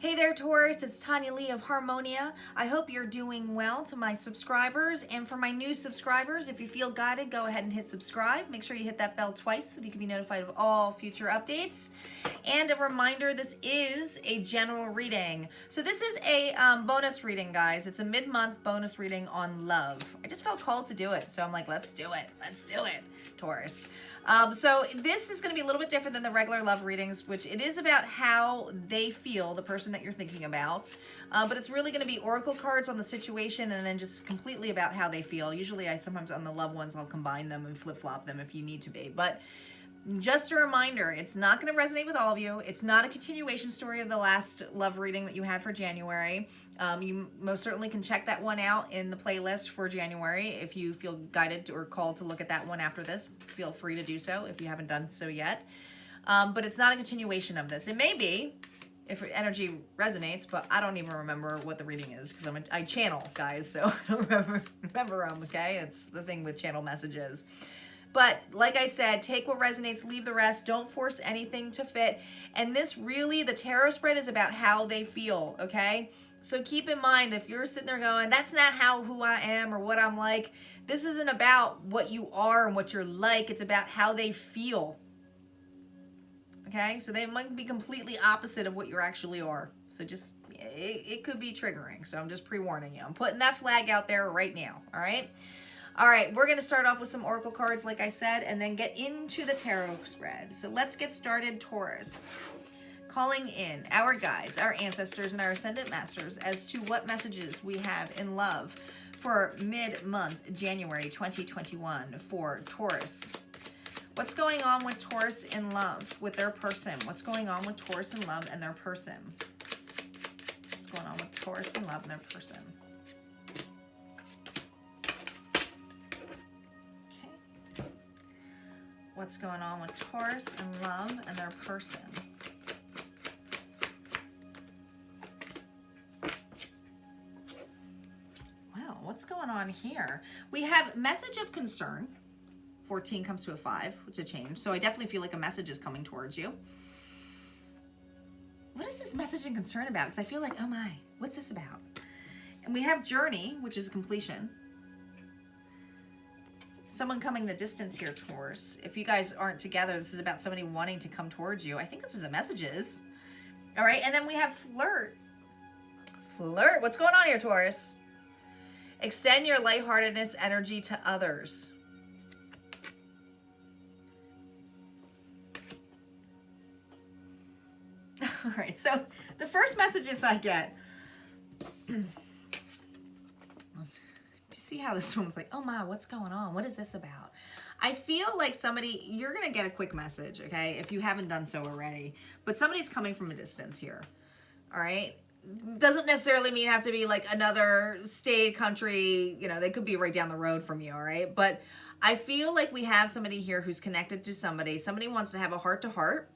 Hey there, Taurus. It's Tanya Lee of Harmonia. I hope you're doing well. To my subscribers and for my new subscribers, if you feel guided, go ahead and hit subscribe. Make sure you hit that bell twice so that you can be notified of all future updates. And a reminder, this is a general reading. So this is a bonus reading, guys. It's a mid-month bonus reading on love. I just felt called to do it, so I'm like, let's do it. Let's do it, Taurus. So this is going to be a little bit different than the regular love readings, which it is about how they feel, the person that you're thinking about. But it's really going to be oracle cards on the situation and then just completely about how they feel. Usually I sometimes on the loved ones, I'll combine them and flip-flop them if you need to be. But just a reminder, it's not going to resonate with all of you. It's not a continuation story of the last love reading that you had for January. You most certainly can check that one out in the playlist for January. If you feel guided or called to look at that one after this, feel free to do so if you haven't done so yet. But it's not a continuation of this. It may be, if energy resonates, but I don't even remember what the reading is because I channel, guys, so I don't remember them, okay? It's the thing with channel messages. But like I said, take what resonates, leave the rest. Don't force anything to fit. And this really, the tarot spread is about how they feel, okay? So keep in mind, if you're sitting there going, that's not who I am or what I'm like, this isn't about what you are and what you're like. It's about how they feel, okay? So they might be completely opposite of what you actually are. So just, it could be triggering. So I'm just pre-warning you. I'm putting that flag out there right now, all right? All right, we're going to start off with some oracle cards, like I said, and then get into the tarot spread. So let's get started, Taurus. Calling in our guides, our ancestors, and our ascendant masters as to what messages we have in love for mid-month January 2021 for Taurus. What's going on with Taurus in love with their person? What's going on with Taurus in love and their person? What's going on with Taurus in love and their person? What's going on with Taurus in love and their person? Wow, what's going on here? We have message of concern. 14 comes to a 5, which is a change. So I definitely feel like a message is coming towards you. What is this message and concern about? Because I feel like, oh my, what's this about? And we have journey, which is completion. Someone coming the distance here, Taurus. If you guys aren't together, this is about somebody wanting to come towards you. I think this is the messages. All right, and then we have flirt. Flirt, what's going on here, Taurus? Extend your lightheartedness energy to others. All right, so the first messages I get, see how this one's like, oh my, what's going on? What is this about? I feel like somebody, you're going to get a quick message, okay, if you haven't done so already. But somebody's coming from a distance here, all right? Doesn't necessarily mean have to be like another state, country, you know, they could be right down the road from you, all right? But I feel like we have somebody here who's connected to somebody. Somebody wants to have a heart-to-heart.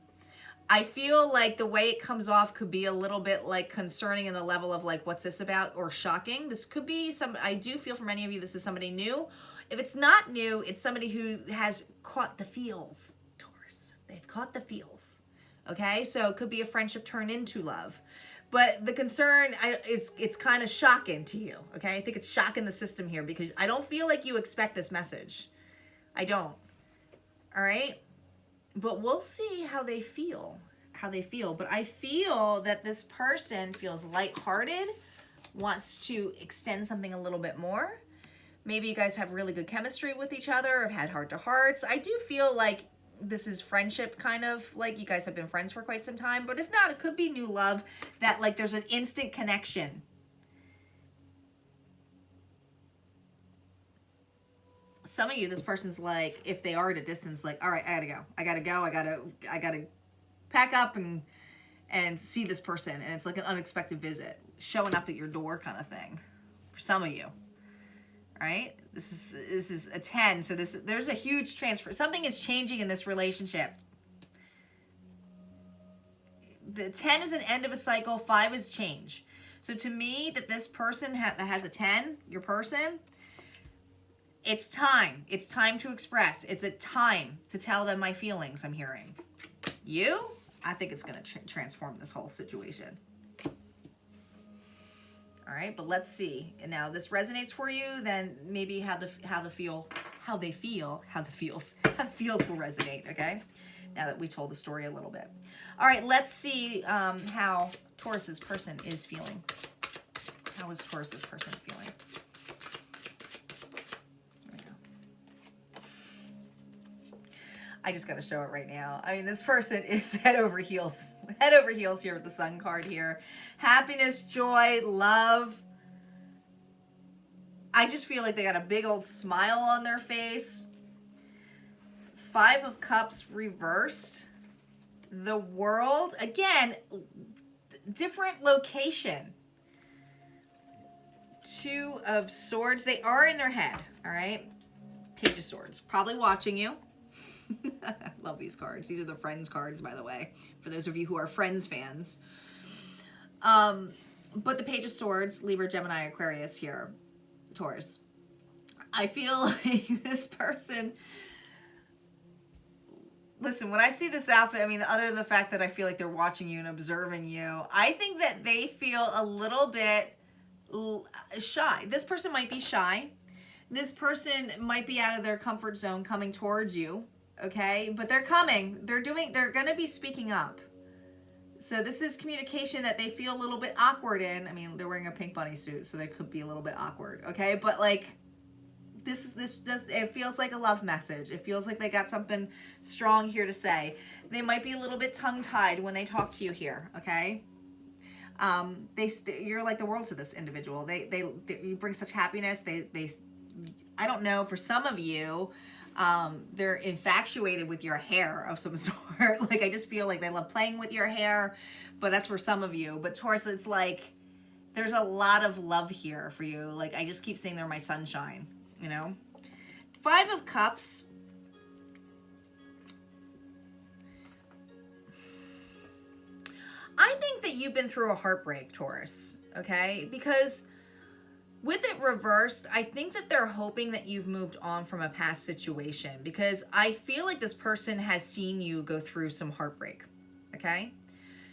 I feel like the way it comes off could be a little bit like concerning in the level of like, what's this about? Or shocking. This could be I do feel for many of you, this is somebody new. If it's not new, it's somebody who has caught the feels, Taurus. They've caught the feels. Okay, so it could be a friendship turned into love. But the concern, it's kind of shocking to you. Okay, I think it's shocking the system here because I don't feel like you expect this message. I don't. All right. But we'll see how they feel, But I feel that this person feels lighthearted, wants to extend something a little bit more. Maybe you guys have really good chemistry with each other, or have had heart-to-hearts. I do feel like this is friendship, kind of like you guys have been friends for quite some time. But if not, it could be new love that like there's an instant connection. Some of you, this person's like, if they are at a distance, like, all right, I gotta go. I gotta pack up and see this person. And it's like an unexpected visit, showing up at your door kind of thing for some of you, right? This is a 10. So there's a huge transfer. Something is changing in this relationship. The 10 is an end of a cycle. 5 is change. So to me, that this person that has a 10, your person, it's time. It's time to express. It's a time to tell them my feelings I'm hearing. You? I think it's going to transform this whole situation. All right, but let's see. And now this resonates for you, then maybe how the feels will resonate, okay? Now that we told the story a little bit. All right, let's see how Taurus's person is feeling. How is Taurus's person feeling? Here we go. I just got to show it right now. I mean, this person is head over heels here with the Sun card here. Happiness, joy, love. I just feel like they got a big old smile on their face. 5 of Cups reversed. The World. Again, different location. 2 of Swords. They are in their head, all right? Page of Swords. Probably watching you. I love these cards. These are the Friends cards, by the way, for those of you who are Friends fans. But the Page of Swords, Libra, Gemini, Aquarius here, Taurus. I feel like this person... Listen, when I see this outfit, I mean, other than the fact that I feel like they're watching you and observing you, I think that they feel a little bit shy. This person might be shy. This person might be out of their comfort zone coming towards you, okay? But they're coming. They're going to be speaking up. So this is communication that they feel a little bit awkward in. I mean, they're wearing a pink bunny suit, so they could be a little bit awkward, okay? But like, it feels like a love message. It feels like they got something strong here to say. They might be a little bit tongue-tied when they talk to you here, okay? You're like the world to this individual. You bring such happiness. I don't know, for some of you, they're infatuated with your hair of some sort. Like, I just feel like they love playing with your hair, but that's for some of you. But Taurus, it's like, there's a lot of love here for you. Like, I just keep saying they're my sunshine, you know? 5 of Cups. I think that you've been through a heartbreak, Taurus, okay? Because with it reversed, I think that they're hoping that you've moved on from a past situation, because I feel like this person has seen you go through some heartbreak, okay?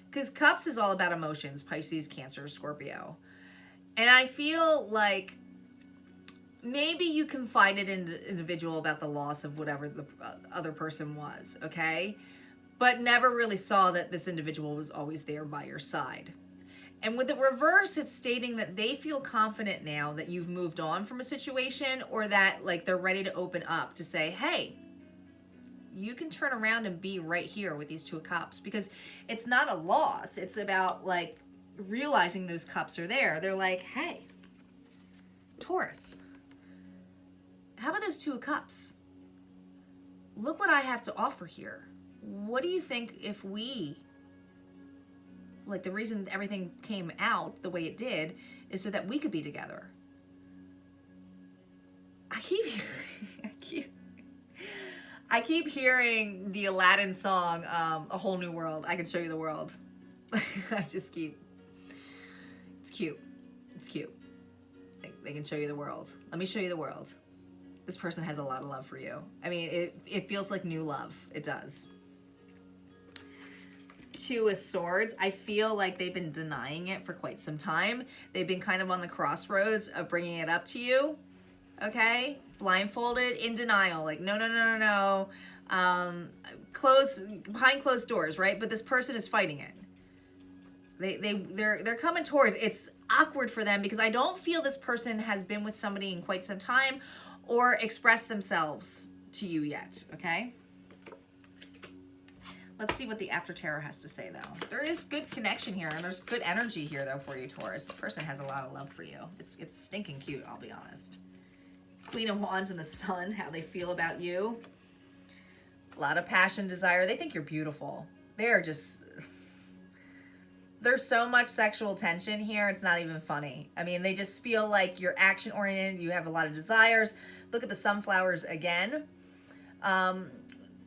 Because Cups is all about emotions, Pisces, Cancer, Scorpio. And I feel like maybe you confided in an individual about the loss of whatever the other person was, okay? But never really saw that this individual was always there by your side. And with the reverse, it's stating that they feel confident now that you've moved on from a situation, or that like they're ready to open up to say, hey, you can turn around and be right here with these 2 of Cups, because it's not a loss. It's about like realizing those cups are there. They're like, hey, Taurus, how about those 2 of Cups? Look what I have to offer here. What do you think if we, like, the reason everything came out the way it did is so that we could be together. I keep hearing the Aladdin song, A Whole New World. I Can Show You the World. It's cute. It's cute. They can show you the world. Let me show you the world. This person has a lot of love for you. I mean, it feels like new love. It does. 2 of Swords. I feel like they've been denying it for quite some time. They've been kind of on the crossroads of bringing it up to you, okay? Blindfolded, in denial, like, no. Behind closed doors, right? But this person is fighting it. They're coming towards. It's awkward for them because I don't feel this person has been with somebody in quite some time or expressed themselves to you yet, okay? Let's see what the After Tarot has to say, though. There is good connection here, and there's good energy here, though, for you, Taurus. This person has a lot of love for you. It's stinking cute, I'll be honest. Queen of Wands and the Sun, how they feel about you. A lot of passion, desire. They think you're beautiful. They're just... There's so much sexual tension here, it's not even funny. I mean, they just feel like you're action-oriented. You have a lot of desires. Look at the sunflowers again.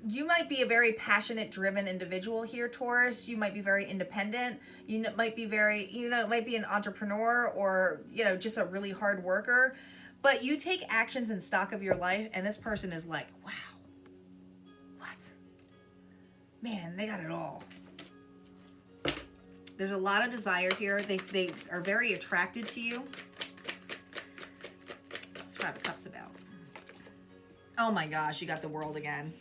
You might be a very passionate, driven individual here, Taurus. You might be very independent. You might be might be an entrepreneur, or, just a really hard worker. But you take actions in stock of your life, and this person is like, wow, what? Man, they got it all. There's a lot of desire here. They are very attracted to you. What's this Five of Cups about? Oh my gosh, you got the World again.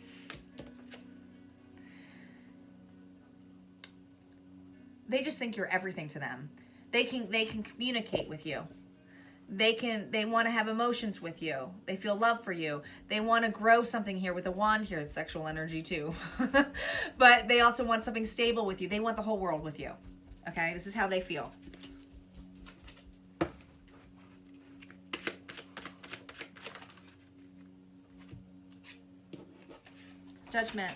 They just think you're everything to them. They can communicate with you. They want to have emotions with you. They feel love for you. They want to grow something here with a wand here. It's sexual energy too. But they also want something stable with you. They want the whole world with you. Okay, this is how they feel. Judgment.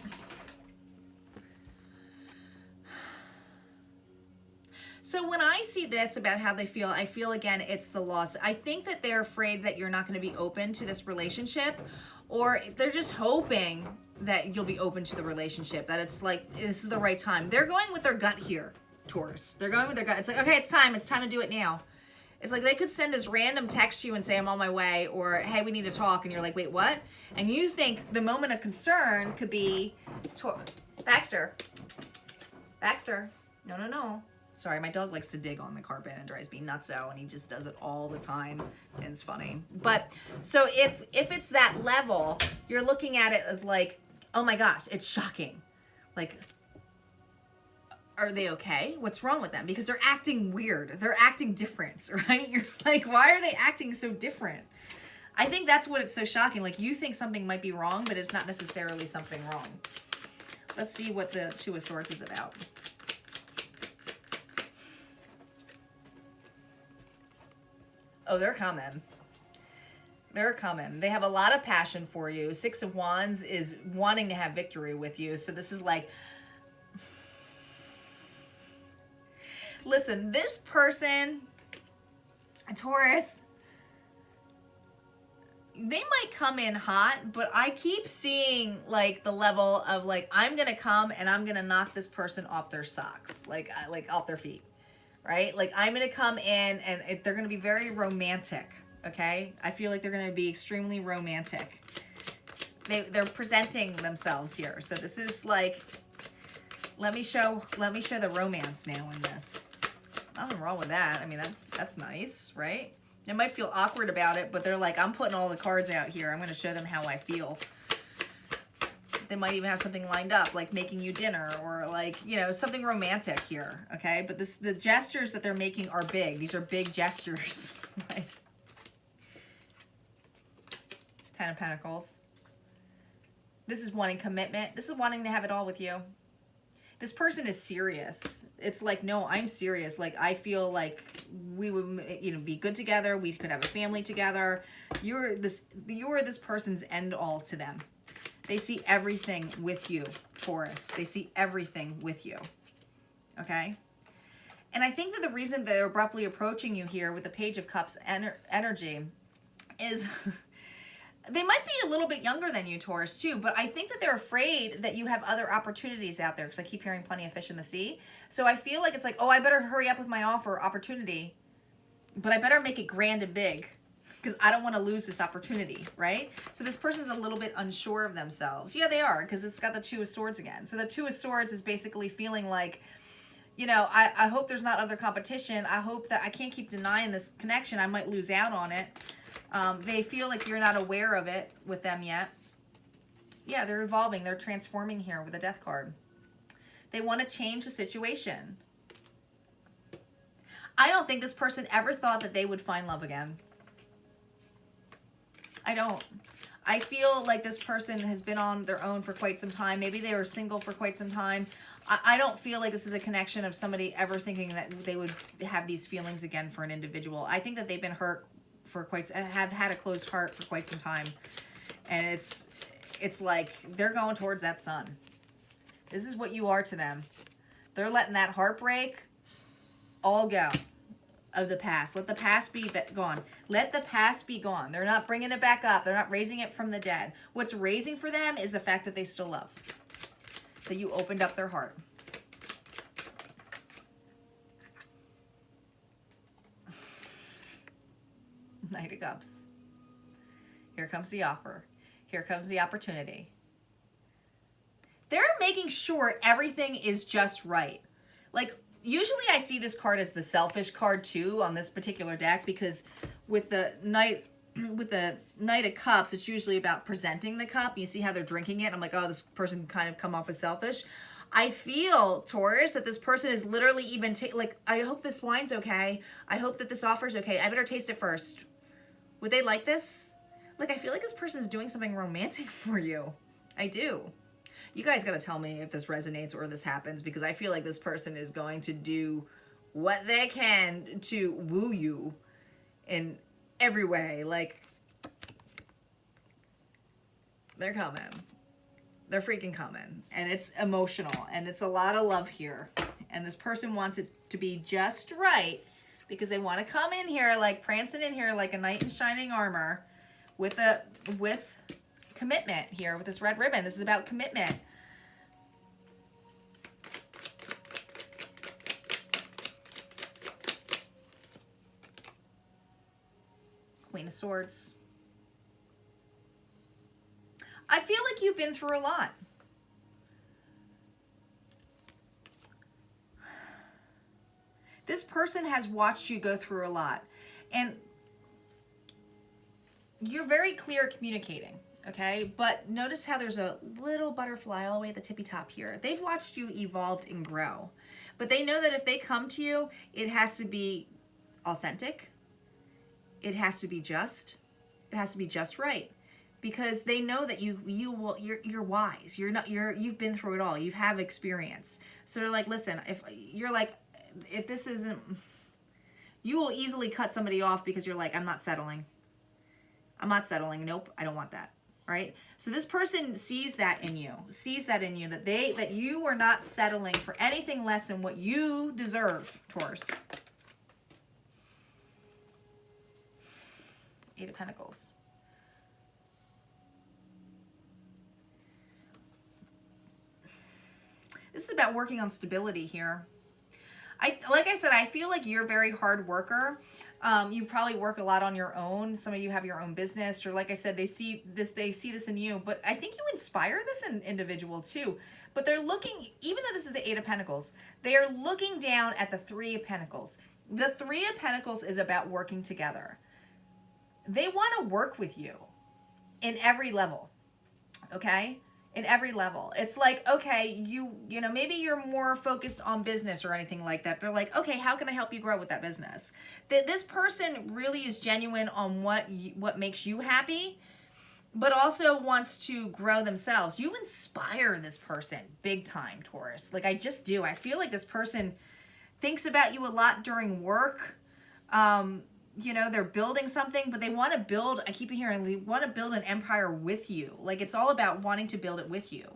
So when I see this about how they feel, I feel again, it's the loss. I think that they're afraid that you're not going to be open to this relationship, or they're just hoping that you'll be open to the relationship, that it's like, this is the right time. They're going with their gut here, Taurus. They're going with their gut. It's like, okay, it's time to do it now. It's like they could send this random text to you and say, I'm on my way, or hey, we need to talk. And you're like, wait, what? And you think the moment of concern could be, Baxter. No. Sorry, my dog likes to dig on the carpet and drives me nutso, and he just does it all the time, and it's funny. But, so if it's that level, you're looking at it as like, oh my gosh, it's shocking. Like, are they okay? What's wrong with them? Because they're acting weird. They're acting different, right? You're like, why are they acting so different? I think that's what it's so shocking. Like, you think something might be wrong, but it's not necessarily something wrong. Let's see what the Two of Swords is about. Oh, they're coming. They're coming. They have a lot of passion for you. Six of Wands is wanting to have victory with you. So this is like, listen, this person, Taurus, they might come in hot, but I keep seeing like the level of like, I'm going to come and I'm going to knock this person off their socks, like off their feet. Right? Like, I'm going to come in and they're going to be very romantic, okay? I feel like they're going to be extremely romantic. They're presenting themselves here. So this is like, let me show the romance now in this. Nothing wrong with that. I mean, that's nice, right? They might feel awkward about it, but they're like, I'm putting all the cards out here. I'm going to show them how I feel. They might even have something lined up, like making you dinner, or like, you know, something romantic here, okay? But the gestures that they're making are big. These are big gestures. Like, Ten of Pentacles. This is wanting commitment. This is wanting to have it all with you. This person is serious. It's like, no, I'm serious. Like, I feel like we would, you know, be good together. We could have a family together. You're this person's end all to them. They see everything with you, Taurus. They see everything with you, okay? And I think that the reason they're abruptly approaching you here with the Page of Cups energy is they might be a little bit younger than you, Taurus, too, but I think that they're afraid that you have other opportunities out there, because I keep hearing plenty of fish in the sea. So I feel like it's like, oh, I better hurry up with my opportunity, but I better make it grand and big, because I don't want to lose this opportunity, right? So this person's a little bit unsure of themselves. Yeah, they are, because it's got the Two of Swords again. So the Two of Swords is basically feeling like, you know, I hope there's not other competition. I hope that I can't keep denying this connection. I might lose out on it. They feel like you're not aware of it with them yet. Yeah, they're evolving. They're transforming here with a Death card. They want to change the situation. I don't think this person ever thought that they would find love again. I don't. I feel like this person has been on their own for quite some time. Maybe they were single for quite some time. I don't feel like this is a connection of somebody ever thinking that they would have these feelings again for an individual. I think that they've been hurt for have had a closed heart for quite some time. And it's like they're going towards that sun. This is what you are to them. They're letting that heartbreak all go. Of the past. Let the past be gone. Let the past be gone. They're not bringing it back up. They're not raising it from the dead. What's raising for them is the fact that they still love. That you opened up their heart. Knight of Cups. Here comes the offer. Here comes the opportunity. They're making sure everything is just right. Like, Usually I see this card as the selfish card too on this particular deck, because with the Knight of Cups, it's usually about presenting the cup. You see how they're drinking it. I'm like, oh, this person kind of come off as selfish. I feel, Taurus, that this person is literally even like, I hope this wine's okay. I hope that this offer's okay. I better taste it first. Would they like this? Like, I feel like this person's doing something romantic for you. I do. You guys got to tell me if this resonates or this happens, because I feel like this person is going to do what they can to woo you in every way. Like, they're coming. They're freaking coming. And it's emotional. And it's a lot of love here. And this person wants it to be just right, because they want to come in here like prancing in here like a knight in shining armor with commitment here with this red ribbon. This is about commitment. Queen of Swords. I feel like you've been through a lot. This person has watched you go through a lot. And you're very clear at communicating, okay? But notice how there's a little butterfly all the way at the tippy top here. They've watched you evolve and grow. But they know that if they come to you, it has to be authentic. It has to be just. It has to be just right. Because they know that you're wise. You've been through it all. You have experience. So they're like, listen, if this isn't, you will easily cut somebody off because you're like, I'm not settling. I'm not settling. Nope, I don't want that. All right? So this person sees that in you. That you are not settling for anything less than what you deserve, Taurus. Eight of Pentacles. This is about working on stability here. Like I said, I feel like you're a very hard worker. You probably work a lot on your own. Some of you have your own business, or like I said, they see this in you. But I think you inspire this individual too. But they're looking, even though this is the Eight of Pentacles, they are looking down at the Three of Pentacles. The Three of Pentacles is about working together. They want to work with you in every level, okay? In every level. It's like, okay, you know, maybe you're more focused on business or anything like that. They're like, okay, how can I help you grow with that business? This person really is genuine on what makes you happy, but also wants to grow themselves. You inspire this person big time, Taurus. Like, I just do. I feel like this person thinks about you a lot during work. You know, they're building something, but they want to build, I keep hearing, they want to build an empire with you. Like, it's all about wanting to build it with you.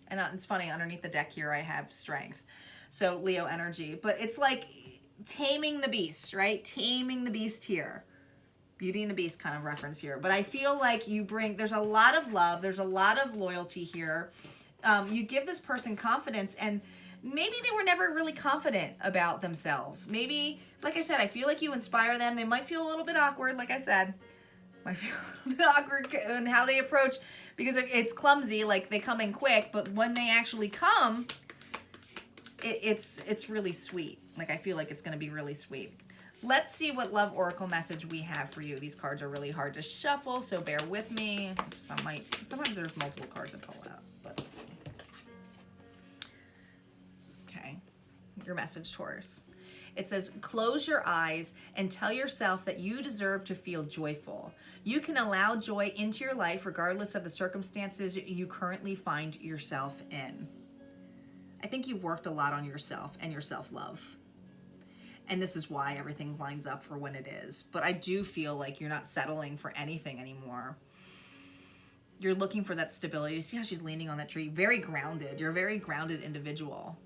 And it's funny, underneath the deck here, I have strength. So Leo energy, but it's like taming the beast, right? Taming the beast here. Beauty and the Beast kind of reference here. But I feel like there's a lot of love. There's a lot of loyalty here. You give this person confidence, and maybe they were never really confident about themselves. Maybe, like I said, I feel like you inspire them. They might feel a little bit awkward, like I said. Might feel a little bit awkward in how they approach, because it's clumsy, like they come in quick, but when they actually come, it's really sweet. Like, I feel like it's going to be really sweet. Let's see what love oracle message we have for you. These cards are really hard to shuffle, so bear with me. Sometimes there's multiple cards that pull out, but let's see. Okay, your message, Taurus. It says, close your eyes and tell yourself that you deserve to feel joyful. You can allow joy into your life regardless of the circumstances you currently find yourself in. I think you worked a lot on yourself and your self-love. And this is why everything lines up for when it is. But I do feel like you're not settling for anything anymore. You're looking for that stability. You see how she's leaning on that tree? Very grounded. You're a very grounded individual.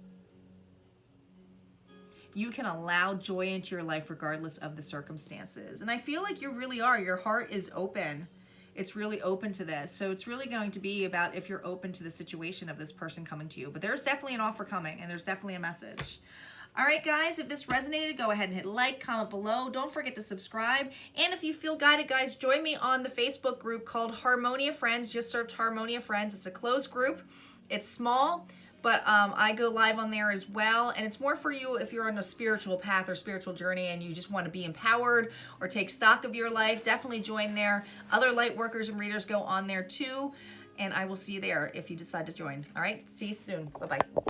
You can allow joy into your life regardless of the circumstances. And I feel like you really are. Your heart is open. It's really open to this. So it's really going to be about if you're open to the situation of this person coming to you. But there's definitely an offer coming, and there's definitely a message. All right, guys, if this resonated, go ahead and hit like, comment below. Don't forget to subscribe. And if you feel guided, guys, join me on the Facebook group called Harmonia Friends. Just search Harmonia Friends. It's a closed group. It's small, but I go live on there as well, and it's more for you if you're on a spiritual path or spiritual journey and you just want to be empowered or take stock of your life. Definitely join there. Other light workers and readers go on there too, and I will see you there if you decide to join. All right, see you soon. Bye-bye.